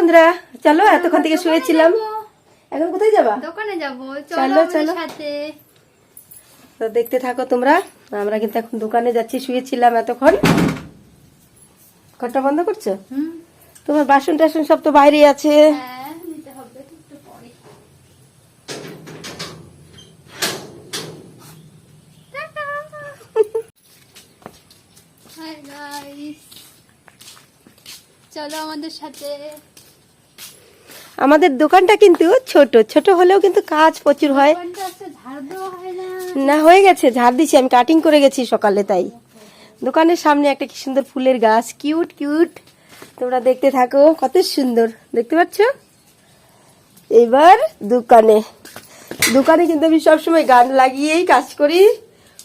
বন্ধুরা, চলো এতক্ষণ থেকে শুয়েছিলাম, এখন কোথায় যাবা? দোকানে যাবো, চলো চলো সাথে। তো দেখতে থাকো তোমরা। আমরা কিন্তু এখন দোকানে যাচ্ছি, শুয়েছিলাম এতক্ষণ। ঘরটা বন্ধ করছো? তোমার বাসন টাসন সব তো বাইরে আছে। হ্যাঁ, নিতে হবে একটু পরে। হাই গাইস, চলো আমাদের সাথে। আমাদের দোকানটা কিন্তু ছোট ছোট হলেও কিন্তু কাজ প্রচুর হয়। দোকানটা আছে, ঝাড় দেওয়া হয় না। না, হয়ে গেছে, ঝাড় দিছি, আমি কাটিং করে গেছি সকালে। তাই দোকানের সামনে একটা কি সুন্দর ফুলের গাছ, কিউট কিউট। তোমরা দেখতে থাকো, কত সুন্দর দেখতে পাচ্ছ। এবার দোকানে দোকানে কিন্তু আমি সবসময় গান লাগিয়েই কাজ করি।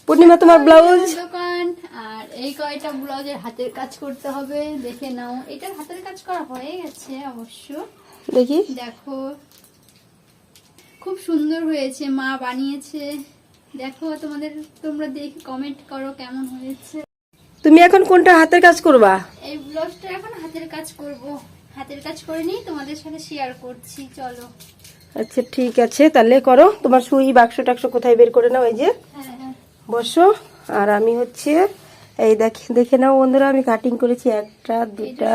পূর্ণিমা, তোমার ব্লাউজ দোকান, আর এই কয়টা ব্লাউজের হাতের কাজ করতে হবে, দেখে নাও। এটার হাতের কাজ করা হয়ে গেছে অবশ্য, দেখি। দেখো খুব সুন্দর হয়েছে, মা বানিয়েছে। দেখো তোমরা দেখে কমেন্ট করো কেমন হয়েছে। তুমি এখন কোনটা হাতের কাজ করবা? এই ব্লাউজটা এখন হাতের কাজ করব, হাতের কাজ করে নিয়ে তোমাদের সাথে শেয়ার করছি, চলো। আচ্ছা ঠিক আছে, তাহলে করো। তোমার সুই বাক্স টাক্স কোথায় বের করে নাও, এই যে হ্যাঁ, বসো। আর আমি হচ্ছে এই দেখে নাও বন্ধুরা, আমি কাটিং করেছি 1টা 2টা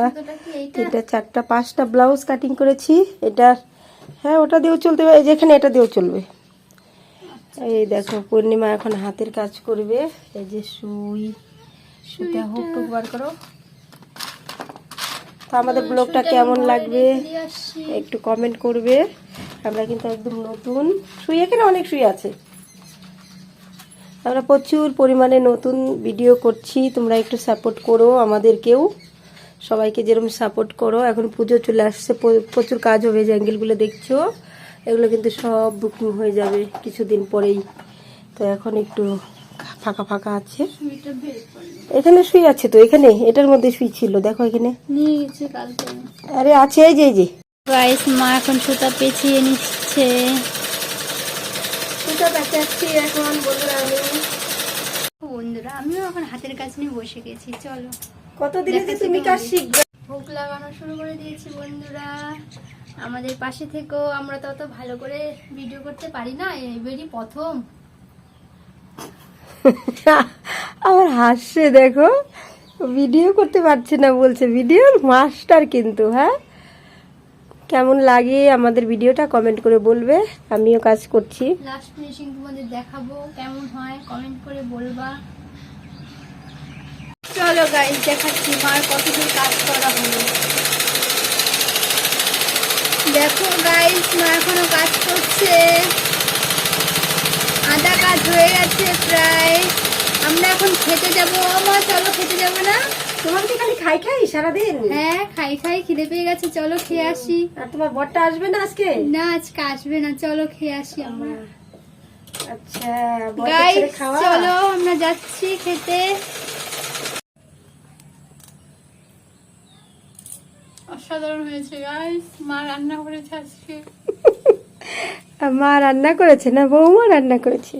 3টা 4টা 5টা ব্লাউজ কাটিং করেছি। এটা হ্যাঁ, ওটা দিয়েও চলতে পারে, যেখানে এটা দিয়েও চলবে। এই দেখো, পূর্ণিমা এখন হাতের কাজ করবে। এই যে সুইটা হুক টুক বার করো। তো আমাদের ব্লগটা কেমন লাগবে একটু কমেন্ট করবে। আমরা কিন্তু একদম নতুন সুই, এখানে অনেক সুই আছে। আমরা প্রচুর পরিমাণে নতুন ভিডিও করছি, তোমরা একটু সাপোর্ট করো আমাদেরকেও, সবাইকে যেরকম সাপোর্ট করো। এখন পুজো চলে আসছে, প্রচুর কাজ হবে। যে অ্যাঙ্গেলগুলো দেখছো, এগুলো কিন্তু সব বুকিং হয়ে যাবে কিছুদিন পরেই। তো এখন একটু ফাঁকা ফাঁকা আছে। এখানে সুই আছে তো, এখানে এটার মধ্যে সুই ছিল, দেখো এখানে নিয়ে গেছে কালকে। আরে আছে, এই যে এই যে গাইস, মা এখন সুতা পেঁচিয়ে নিচ্ছে। সুতা পেঁচাচ্ছি এখন বন্ধুরা। বন্ধুরা, আমিও এখন হাতের কাজ নিয়ে বসে গেছি, চলো। কতদিনে যে তুমি কাজ শিখবে। ভোগ লাগানো শুরু করে দিয়েছি বন্ধুরা, আমাদের পাশে থেকেও। আমরা তো অত ভালো করে ভিডিও করতে পারি না, এবারই প্রথম। আমার হাসছে, দেখো ভিডিও করতে পারছে না বলছে, ভিডিওর মাস্টার কিন্তু। হ্যাঁ, কেমন লাগে আমাদের ভিডিওটা কমেন্ট করে বলবে, আমিও কাজ করছি। লাস্ট ফিনিশিং তোমাদের দেখাবো, কেমন হয় কমেন্ট করে বলবা। চলো গাইস, দেখাচ্ছি মার কতদূর কাজ করা হলো। দেখো গাইস, মা এখনো কাজ করছে, আধা কাজ হয়ে গেছে প্রায়। আমরা এখন খেতে যাবো। মা চলো, খেতে যাবো না? তোমার কি খালি খাই খাই সারাদিন? হ্যাঁ, খাই খিদে পেয়ে গেছে, চলো খেয়ে আসি। আর তোমার বরটা আসবে না আজকে? না, আজকে আসবে না, চলো খেয়ে আসি আমরা। আচ্ছা গাইস চলো, আমরা যাচ্ছি খেতে। অসাধারণ হয়েছে গাইস, মা রান্না করেছে আজকে। মা রান্না করেছে না, বৌমা রান্না করেছে।